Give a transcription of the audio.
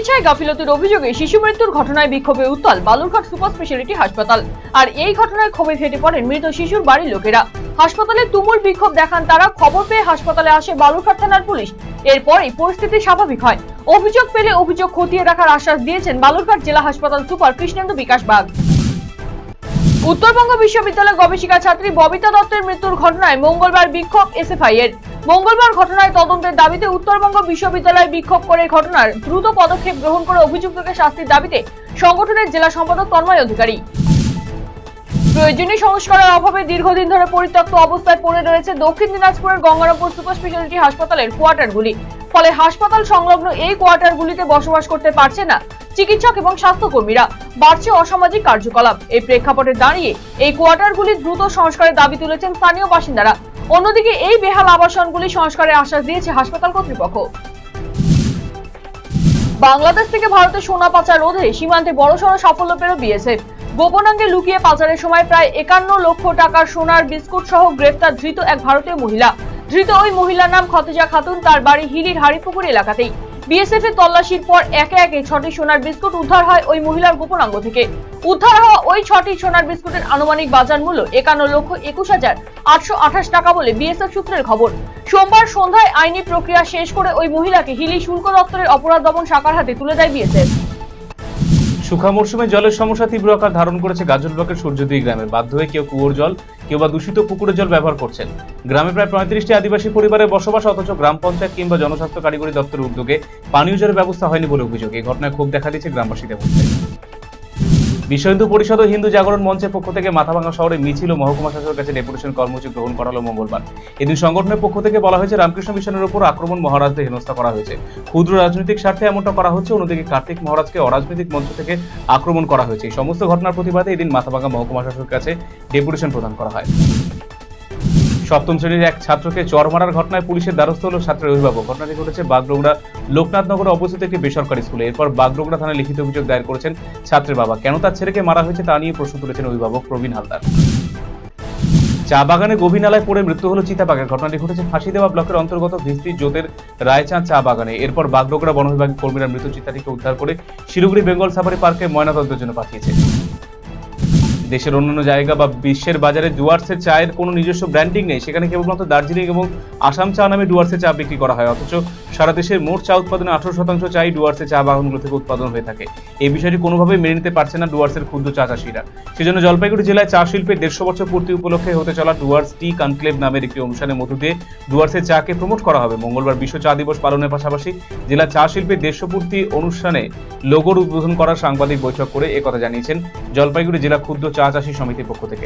চিকিৎসায় গাফিলতির অভিযোগে শিশু মৃত্যুর ঘটনায় বিক্ষোভে উত্তাল বালুরঘাট সুপার স্পেশালিটি হাসপাতাল। আর এই ঘটনায় ক্ষোভে ফেটে পড়েন মৃত শিশুর বাড়ির লোকেরা। হাসপাতালে তুমুল বিক্ষোভ দেখান তারা। খবর পেয়ে হাসপাতালে আসে বালুরঘাট থানার পুলিশ। এরপরই পরিস্থিতি স্বাভাবিক হয়। অভিযোগ পেলে অভিযোগ খতিয়ে রাখার আশ্বাস দিয়েছেন বালুরঘাট জেলা হাসপাতাল সুপার কৃষ্ণেন্দু বিকাশ বাগ। উত্তরবঙ্গ বিশ্ববিদ্যালয়ের গবেষিকা ছাত্রী ববিতা দত্তের মৃত্যুর ঘটনায় মঙ্গলবার বিক্ষোভ এসএফআই এর। মঙ্গলবার ঘটনায় তদন্তের দাবিতে উত্তরবঙ্গ বিশ্ববিদ্যালয় বিক্ষোভ করে ঘটনার দ্রুত পদক্ষেপ গ্রহণ করে অভিযুক্তকে শাস্তির দাবিতে সংগঠনের জেলা সম্পাদক তন্ময় অধিকারী। প্রয়োজনীয় সংস্কারের অভাবে দীর্ঘদিন ধরে পরিত্যক্ত অবস্থায় পড়ে রয়েছে দক্ষিণ দিনাজপুরের গঙ্গারামপুর সুপার স্পেশালিটি হাসপাতালের কোয়ার্টারগুলি। ফলে হাসপাতাল সংলগ্ন এই কোয়ার্টারগুলিতে বসবাস করতে পারছে না চিকিৎসক এবং স্বাস্থ্যকর্মীরা। বাড়ছে অসামাজিক কার্যকলাপ। এই প্রেক্ষাপটে দাঁড়িয়ে এই কোয়ার্টারগুলি দ্রুত সংস্কারের দাবি তুলেছেন স্থানীয় বাসিন্দারা। অন্যদিকে এই বেহাল আবাসনগুলি সংস্কারের আশ্বাস দিয়েছে হাসপাতাল কর্তৃপক্ষ। বাংলাদেশ থেকে ভারতে সোনা পাচার রোধে সীমান্তে বড়সড় সাফল্য পেল বিএসএফ। গোপনাঙ্গে লুকিয়ে পাচারের সময় প্রায় 51 লক্ষ টাকার সোনার বিস্কুট সহ গ্রেফতার ধৃত এক ভারতীয় মহিলা। ধৃত ওই মহিলার নাম খতেজা খাতুন। তার বাড়ি হিলির হাড়িপুকুর এলাকাতেই। বিএসএফ এর তল্লাশির পর একে একে 6টি সোনার বিস্কুট উদ্ধার হয় ওই মহিলার গোপনাঙ্গ থেকে। উদ্ধার হওয়া ওই 6টি সোনার বিস্কুটের আনুমানিক বাজার মূল্য 51,21,828 টাকা বলে বিএসএফ সূত্রের খবর। সোমবার সন্ধ্যায় আইনি প্রক্রিয়া শেষ করে ওই মহিলাকে হিলি শুল্ক দপ্তরের অপরাধ দমন শাখার হাতে তুলে দেয় বিএসএফ। শুখা মরশুমে জলের সমস্যা তীব্র আকার ধারণ করেছে গাজল ব্লকের সূর্যদী গ্রামে। বাধ্য হয়ে কেউ কুয়োর জল, কেউ বা দূষিত পুকুরের জল ব্যবহার করছেন। গ্রামে প্রায় 35টি আদিবাসী পরিবারের বসবাস, অথচ গ্রাম পঞ্চায়েত কিংবা জনস্বাস্থ্য কারিগরি দপ্তরের উদ্যোগে পানীয় জলের ব্যবস্থা হয়নি বলে অভিযোগ। এই ঘটনায় ক্ষোভ দেখা দিয়েছে গ্রামবাসীদের মধ্যে। বিশ্ব হিন্দু পরিষদ ও হিন্দু জাগরণ মঞ্চের পক্ষ থেকে মাথাভাঙা শহরে মিছিল ও মহকুমা শাসকের কাছে ডেপুটেশন কর্মসূচি গ্রহণ করা হলো মঙ্গলবার। এই দুই সংগঠনের পক্ষ থেকে বলা হয়েছে, রামকৃষ্ণ মিশনের উপর আক্রমণ, মহারাজদের হেনস্থা করা হয়েছে। ক্ষুদ্র রাজনৈতিক স্বার্থে এমনটা করা হচ্ছে। অন্যদিকে কার্তিক মহারাজকে অরাজনৈতিক মঞ্চ থেকে আক্রমণ করা হয়েছে। এই সমস্ত ঘটনার প্রতিবাদে এদিন মাথাভাঙা মহকুমা শাসকের কাছে ডেপুটেশন প্রদান করা হয়। সপ্তম শ্রেণীর এক ছাত্রকে চর মারার ঘটনায় পুলিশের দ্বারস্থ হল ছাত্রের অভিভাবক। ঘটনাটি ঘটেছে বাগডোগরা লোকনাথনগরে অবস্থিত একটি বেসরকারি স্কুলে। এরপর বাগডোগরা থানায় লিখিত অভিযোগ দায়ের করেছেন ছাত্রের বাবা। কেন তার ছেলেকে মারা হয়েছে তা নিয়ে প্রশ্ন তুলেছেন অভিভাবক প্রবীণ হালদার। চা বাগানে গভীর নালায় পড়ে মৃত্যু হলো চিতাবাঘের। ঘটনাটি ঘটেছে ফাঁসিদেওয়া ব্লকের অন্তর্গত ভিস্তি জ্যোতের রায়চাঁদ চা বাগানে। এরপর বাগডোগরা বন বিভাগের কর্মীরা মৃত চিতাটিকে উদ্ধার করে শিলিগুড়ি বেঙ্গল সাফারি পার্কে ময়নাতদন্তের জন্য পাঠিয়েছে। দেশের অন্যান্য জায়গা বা বিশ্বের বাজারে ডুয়ার্সের চায়ের কোনো নিজস্ব ব্র্যান্ডিং নেই। সেখানে কেবলমাত্র দার্জিলিং এবং আসাম চা নামে ডুয়ার্সের চা বিক্রি করা হয়। অথচ সারা দেশের মোট চা উৎপাদনে 18% চাই ডুয়ার্সের চা বাগানগুলো থেকে উৎপাদন হয়ে থাকে। এই বিষয়টি কোনোভাবেই মেনে নিতে পারছে না ডুয়ার্সের ক্ষুদ্র চা চাষিরা। সেজন্য জলপাইগুড়ি জেলায় চা শিল্পের 150 বছর পূর্তি উপলক্ষে হতে চলা ডুয়ার্স টি কনক্লেভ নামের একটি অনুষ্ঠানের মধ্য দিয়ে ডুয়ার্সের চাকে প্রমোট করা হবে। মঙ্গলবার বিশ্ব চা দিবস পালনের পাশাপাশি জেলা চা শিল্পের 150 পূর্তি অনুষ্ঠানে লোগোর উদ্বোধন করার সাংবাদিক বৈঠক করে একথা জানিয়েছেন জলপাইগুড়ি জেলা ক্ষুদ্র চা চাষী সমিতির পক্ষ থেকে।